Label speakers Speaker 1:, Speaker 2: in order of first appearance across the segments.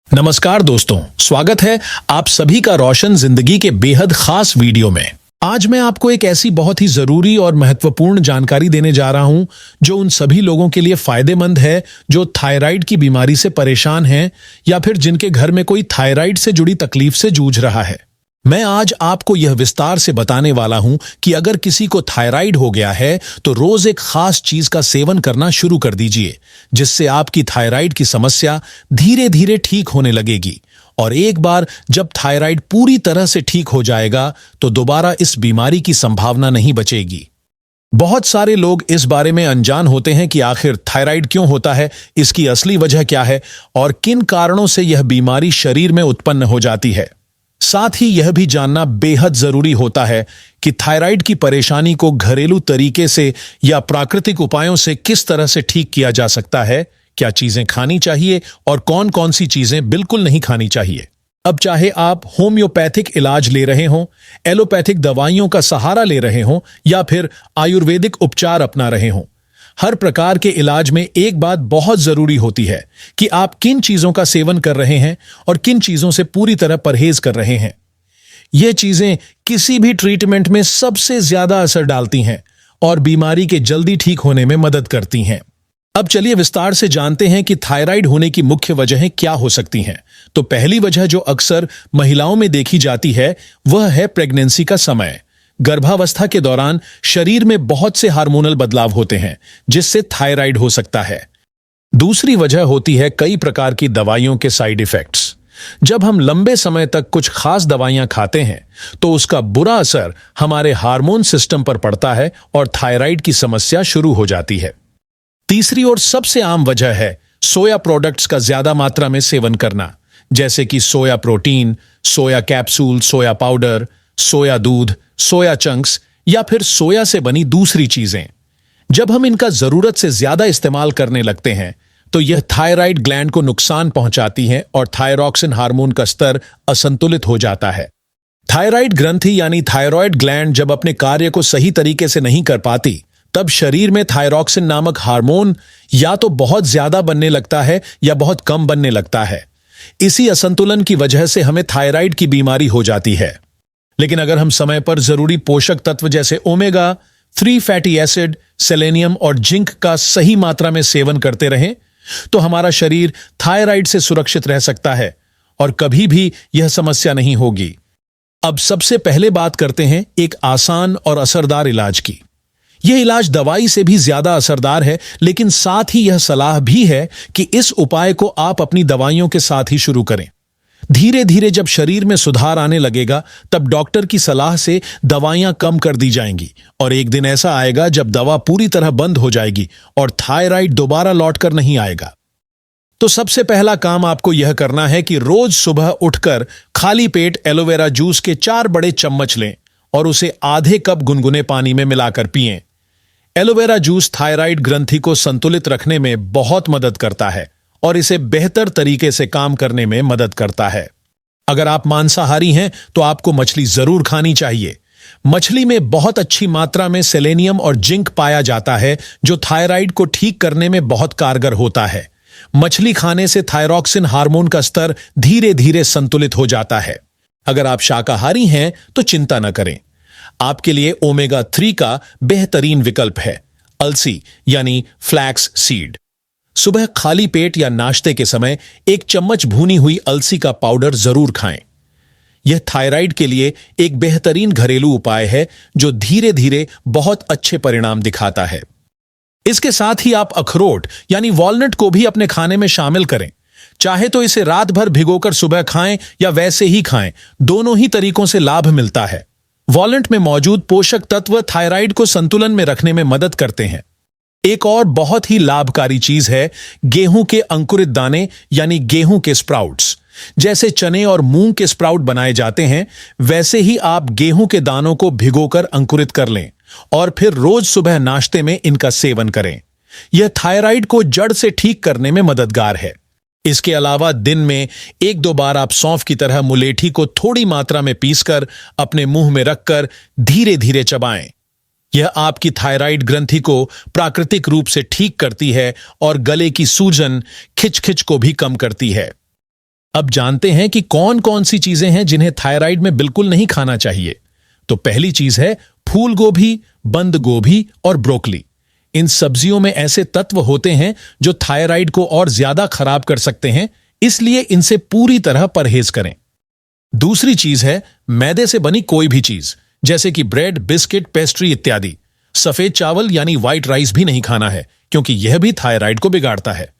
Speaker 1: नमस्कार दोस्तों, स्वागत है आप सभी का रोशन जिंदगी के बेहद खास वीडियो में। आज मैं आपको एक ऐसी बहुत ही जरूरी और महत्वपूर्ण जानकारी देने जा रहा हूं जो उन सभी लोगों के लिए फायदेमंद है जो थायराइड की बीमारी से परेशान हैं या फिर जिनके घर में कोई थायराइड से जुड़ी तकलीफ से जूझ रहा है। मैं आज आपको यह विस्तार से बताने वाला हूं कि अगर किसी को थायराइड हो गया है तो रोज एक खास चीज का सेवन करना शुरू कर दीजिए, जिससे आपकी थायराइड की समस्या धीरे धीरे ठीक होने लगेगी। और एक बार जब थायराइड पूरी तरह से ठीक हो जाएगा तो दोबारा इस बीमारी की संभावना नहीं बचेगी। बहुत सारे लोग इस बारे में अनजान होते हैं कि आखिर थायराइड क्यों होता है, इसकी असली वजह क्या है और किन कारणों से यह बीमारी शरीर में उत्पन्न हो जाती है। साथ ही यह भी जानना बेहद जरूरी होता है कि थायराइड की परेशानी को घरेलू तरीके से या प्राकृतिक उपायों से किस तरह से ठीक किया जा सकता है, क्या चीजें खानी चाहिए और कौन कौन सी चीजें बिल्कुल नहीं खानी चाहिए। अब चाहे आप होम्योपैथिक इलाज ले रहे हों, एलोपैथिक दवाइयों का सहारा ले रहे हों या फिर आयुर्वेदिक उपचार अपना रहे हों, हर प्रकार के इलाज में एक बात बहुत जरूरी होती है कि आप किन चीजों का सेवन कर रहे हैं और किन चीजों से पूरी तरह परहेज कर रहे हैं। ये चीजें किसी भी ट्रीटमेंट में सबसे ज्यादा असर डालती हैं और बीमारी के जल्दी ठीक होने में मदद करती हैं। अब चलिए विस्तार से जानते हैं कि थायराइड होने की मुख्य वजहें क्या हो सकती हैं। तो पहली वजह जो अक्सर महिलाओं में देखी जाती है वह है प्रेगनेंसी का समय। गर्भावस्था के दौरान शरीर में बहुत से हार्मोनल बदलाव होते हैं जिससे थायराइड हो सकता है। दूसरी वजह होती है कई प्रकार की दवाइयों के साइड इफेक्ट्स। जब हम लंबे समय तक कुछ खास दवाइयां खाते हैं तो उसका बुरा असर हमारे हार्मोन सिस्टम पर पड़ता है और थायराइड की समस्या शुरू हो जाती है। तीसरी और सबसे आम वजह है सोया प्रोडक्ट्स का ज्यादा मात्रा में सेवन करना, जैसे कि सोया प्रोटीन, सोया कैप्सूल, सोया पाउडर, सोया दूध, सोया चंक्स या फिर सोया से बनी दूसरी चीजें। जब हम इनका जरूरत से ज्यादा इस्तेमाल करने लगते हैं तो यह थायराइड ग्लैंड को नुकसान पहुंचाती हैं और थायरॉक्सिन हार्मोन का स्तर असंतुलित हो जाता है। थायराइड ग्रंथि यानी थायराइड ग्लैंड जब अपने कार्य को सही तरीके से नहीं कर पाती तब शरीर में थायरॉक्सिन नामक हार्मोन या तो बहुत ज्यादा बनने लगता है या बहुत कम बनने लगता है। इसी असंतुलन की वजह से हमें थायराइड की बीमारी हो जाती है। लेकिन अगर हम समय पर जरूरी पोषक तत्व जैसे ओमेगा 3 फैटी एसिड, सेलेनियम और जिंक का सही मात्रा में सेवन करते रहें तो हमारा शरीर थायराइड से सुरक्षित रह सकता है और कभी भी यह समस्या नहीं होगी। अब सबसे पहले बात करते हैं एक आसान और असरदार इलाज की। यह इलाज दवाई से भी ज्यादा असरदार है, लेकिन साथ ही यह सलाह भी है कि इस उपाय को आप अपनी दवाइयों के साथ ही शुरू करें। धीरे धीरे जब शरीर में सुधार आने लगेगा तब डॉक्टर की सलाह से दवाइयां कम कर दी जाएंगी और एक दिन ऐसा आएगा जब दवा पूरी तरह बंद हो जाएगी और थायराइड दोबारा लौटकर नहीं आएगा। तो सबसे पहला काम आपको यह करना है कि रोज सुबह उठकर खाली पेट एलोवेरा जूस के 4 बड़े चम्मच लें और उसे आधे कप गुनगुने पानी में मिलाकर पिएं। एलोवेरा जूस थायराइड ग्रंथि को संतुलित रखने में बहुत मदद करता है और इसे बेहतर तरीके से काम करने में मदद करता है। अगर आप मांसाहारी हैं तो आपको मछली जरूर खानी चाहिए। मछली में बहुत अच्छी मात्रा में सेलेनियम और जिंक पाया जाता है जो थायराइड को ठीक करने में बहुत कारगर होता है। मछली खाने से थायरॉक्सिन हार्मोन का स्तर धीरे धीरे संतुलित हो जाता है। अगर आप शाकाहारी हैं तो चिंता न करें, आपके लिए ओमेगा 3 का बेहतरीन विकल्प है अलसी यानी फ्लैक्स सीड। सुबह खाली पेट या नाश्ते के समय 1 चम्मच भुनी हुई अलसी का पाउडर जरूर खाएं। यह थायराइड के लिए एक बेहतरीन घरेलू उपाय है जो धीरे धीरे बहुत अच्छे परिणाम दिखाता है। इसके साथ ही आप अखरोट यानी वॉलनट को भी अपने खाने में शामिल करें। चाहे तो इसे रात भर भिगोकर सुबह खाएं या वैसे ही खाएं, दोनों ही तरीकों से लाभ मिलता है। वॉलनट में मौजूद पोषक तत्व थायराइड को संतुलन में रखने में मदद करते हैं। एक और बहुत ही लाभकारी चीज है गेहूं के अंकुरित दाने यानी गेहूं के स्प्राउट्स। जैसे चने और मूंग के स्प्राउट बनाए जाते हैं वैसे ही आप गेहूं के दानों को भिगोकर अंकुरित कर लें और फिर रोज सुबह नाश्ते में इनका सेवन करें। यह थायराइड को जड़ से ठीक करने में मददगार है। इसके अलावा दिन में 1-2 बार आप सौंफ की तरह मुलेठी को थोड़ी मात्रा में पीसकर अपने मुंह में रखकर धीरे धीरे चबाएं। यह आपकी थायराइड ग्रंथि को प्राकृतिक रूप से ठीक करती है और गले की सूजन, खिचखिच को भी कम करती है। अब जानते हैं कि कौन कौन सी चीजें हैं जिन्हें थायराइड में बिल्कुल नहीं खाना चाहिए। तो पहली चीज है फूल गोभी, बंद गोभी और ब्रोकली। इन सब्जियों में ऐसे तत्व होते हैं जो थायराइड को और ज्यादा खराब कर सकते हैं, इसलिए इनसे पूरी तरह परहेज करें। दूसरी चीज है मैदे से बनी कोई भी चीज, जैसे कि ब्रेड, बिस्किट, पेस्ट्री इत्यादि। सफेद चावल यानी व्हाइट राइस भी नहीं खाना है, क्योंकि यह भी थायराइड को बिगाड़ता है।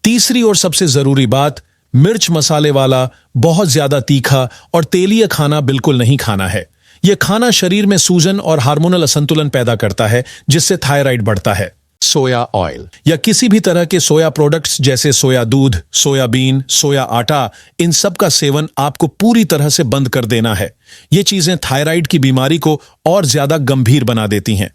Speaker 1: तीसरी और सबसे जरूरी बात, मिर्च मसाले वाला, बहुत ज्यादा तीखा और तेलीय खाना बिल्कुल नहीं खाना है। यह खाना शरीर में सूजन और हार्मोनल असंतुलन पैदा करता है, जिससे थायराइड बढ़ता है। सोया ऑयल या किसी भी तरह के सोया प्रोडक्ट्स जैसे सोया दूध, सोयाबीन, सोया आटा, इन सब का सेवन आपको पूरी तरह से बंद कर देना है। ये चीजें थायराइड की बीमारी को और ज्यादा गंभीर बना देती हैं।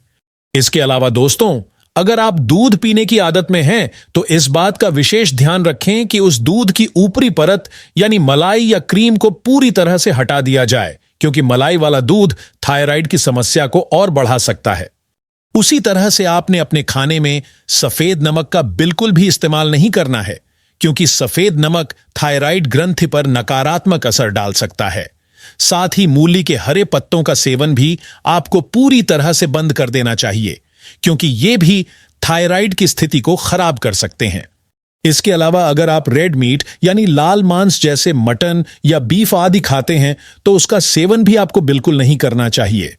Speaker 1: इसके अलावा दोस्तों, अगर आप दूध पीने की आदत में हैं तो इस बात का विशेष ध्यान रखें कि उस दूध की ऊपरी परत यानी मलाई या क्रीम को पूरी तरह से हटा दिया जाए, क्योंकि मलाई वाला दूध थायराइड की समस्या को और बढ़ा सकता है। उसी तरह से आपने अपने खाने में सफेद नमक का बिल्कुल भी इस्तेमाल नहीं करना है, क्योंकि सफेद नमक थायराइड ग्रंथि पर नकारात्मक असर डाल सकता है। साथ ही मूली के हरे पत्तों का सेवन भी आपको पूरी तरह से बंद कर देना चाहिए, क्योंकि ये भी थायराइड की स्थिति को खराब कर सकते हैं। इसके अलावा अगर आप रेड मीट यानी लाल मांस जैसे मटन या बीफ आदि खाते हैं तो उसका सेवन भी आपको बिल्कुल नहीं करना चाहिए।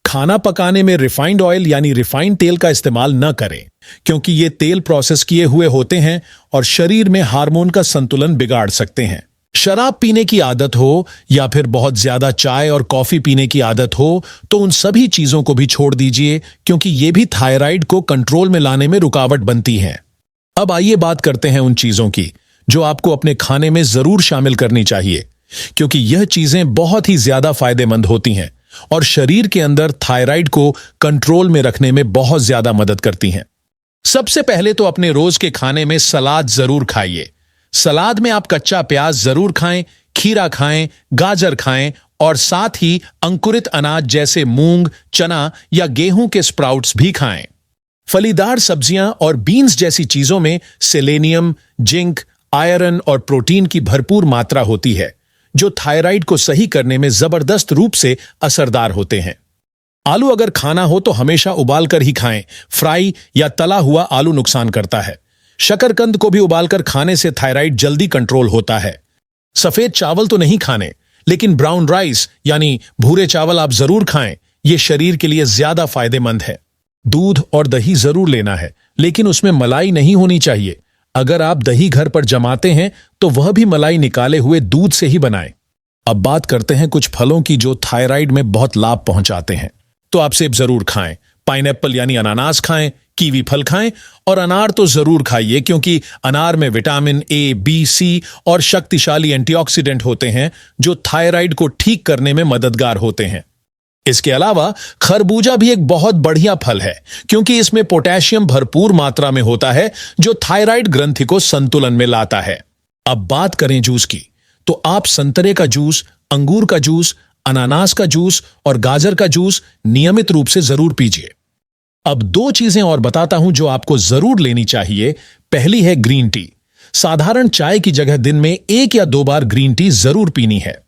Speaker 1: खाना पकाने में रिफाइंड ऑयल यानी रिफाइंड तेल का इस्तेमाल न करें, क्योंकि ये तेल प्रोसेस किए हुए होते हैं और शरीर में हार्मोन का संतुलन बिगाड़ सकते हैं। शराब पीने की आदत हो या फिर बहुत ज्यादा चाय और कॉफी पीने की आदत हो तो उन सभी चीजों को भी छोड़ दीजिए, क्योंकि ये भी थायराइड को कंट्रोल में लाने में रुकावट बनती हैं। अब आइए बात करते हैं उन चीजों की जो आपको अपने खाने में जरूर शामिल करनी चाहिए, क्योंकि यह चीजें बहुत ही ज्यादा फायदेमंद होती हैं और शरीर के अंदर थायराइड को कंट्रोल में रखने में बहुत ज्यादा मदद करती हैं। सबसे पहले तो अपने रोज के खाने में सलाद जरूर खाइए। सलाद में आप कच्चा प्याज जरूर खाएं, खीरा खाएं, गाजर खाएं और साथ ही अंकुरित अनाज जैसे मूंग, चना या गेहूं के स्प्राउट्स भी खाएं। फलीदार सब्जियां और बीन्स जैसी चीजों में सेलेनियम, जिंक, आयरन और प्रोटीन की भरपूर मात्रा होती है, जो थायराइड को सही करने में जबरदस्त रूप से असरदार होते हैं। आलू अगर खाना हो तो हमेशा उबालकर ही खाएं। फ्राई या तला हुआ आलू नुकसान करता है। शकरकंद को भी उबालकर खाने से थायराइड जल्दी कंट्रोल होता है। सफेद चावल तो नहीं खाने, लेकिन ब्राउन राइस यानी भूरे चावल आप जरूर खाएं। ये शरीर के लिए ज्यादा फायदेमंद है। दूध और दही जरूर लेना है, लेकिन उसमें मलाई नहीं होनी चाहिए। अगर आप दही घर पर जमाते हैं तो वह भी मलाई निकाले हुए दूध से ही बनाएं। अब बात करते हैं कुछ फलों की जो थायराइड में बहुत लाभ पहुंचाते हैं। तो आप सेब जरूर खाएं, पाइनएप्पल यानी अनानास खाएं, कीवी फल खाएं और अनार तो जरूर खाइए, क्योंकि अनार में विटामिन ए, बी, सी और शक्तिशाली एंटीऑक्सीडेंट होते हैं जो थायराइड को ठीक करने में मददगार होते हैं। इसके अलावा खरबूजा भी एक बहुत बढ़िया फल है, क्योंकि इसमें पोटेशियम भरपूर मात्रा में होता है जो थायराइड ग्रंथि को संतुलन में लाता है। अब बात करें जूस की, तो आप संतरे का जूस, अंगूर का जूस, अनानास का जूस और गाजर का जूस नियमित रूप से जरूर पीजिए। अब दो चीजें और बताता हूं जो आपको जरूर लेनी चाहिए। पहली है ग्रीन टी। साधारण चाय की जगह दिन में 1 या 2 बार ग्रीन टी जरूर पीनी है।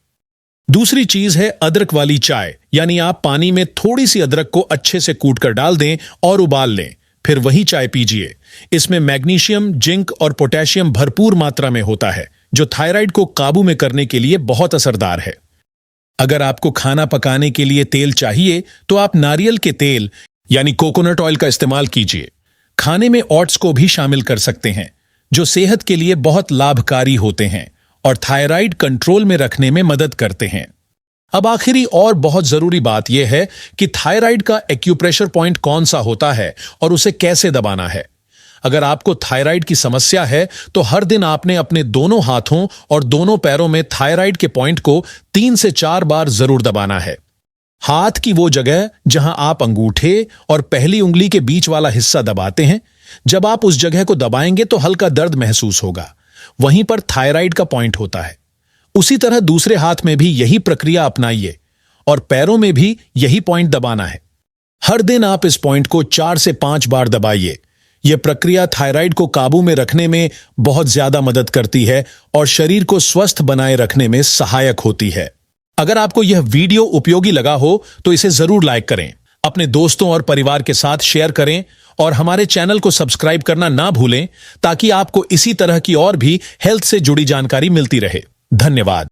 Speaker 1: दूसरी चीज है अदरक वाली चाय, यानी आप पानी में थोड़ी सी अदरक को अच्छे से कूटकर डाल दें और उबाल लें, फिर वही चाय पीजिए। इसमें मैग्नीशियम, जिंक और पोटेशियम भरपूर मात्रा में होता है, जो थायराइड को काबू में करने के लिए बहुत असरदार है। अगर आपको खाना पकाने के लिए तेल चाहिए तो आप नारियल के तेल यानी कोकोनट ऑयल का इस्तेमाल कीजिए। खाने में ओट्स को भी शामिल कर सकते हैं, जो सेहत के लिए बहुत लाभकारी होते हैं और थायराइड कंट्रोल में रखने में मदद करते हैं। अब आखिरी और बहुत जरूरी बात यह है कि थायराइड का एक्यूप्रेशर पॉइंट कौन सा होता है और उसे कैसे दबाना है। अगर आपको थायराइड की समस्या है तो हर दिन आपने अपने दोनों हाथों और दोनों पैरों में थायराइड के पॉइंट को 3 से 4 बार जरूर दबाना है। हाथ की वो जगह जहां आप अंगूठे और पहली उंगली के बीच वाला हिस्सा दबाते हैं, जब आप उस जगह को दबाएंगे तो हल्का दर्द महसूस होगा। वहीं पर थायराइड का पॉइंट होता है। उसी तरह दूसरे हाथ में भी यही प्रक्रिया अपनाइए और पैरों में भी यही पॉइंट दबाना है। हर दिन आप इस पॉइंट को 4 से 5 बार दबाइए। यह प्रक्रिया थायराइड को काबू में रखने में बहुत ज्यादा मदद करती है और शरीर को स्वस्थ बनाए रखने में सहायक होती है। अगर आपको यह वीडियो उपयोगी लगा हो तो इसे जरूर लाइक करें, अपने दोस्तों और परिवार के साथ शेयर करें और हमारे चैनल को सब्सक्राइब करना ना भूलें ताकि आपको इसी तरह की और भी हेल्थ से जुड़ी जानकारी मिलती रहे। धन्यवाद।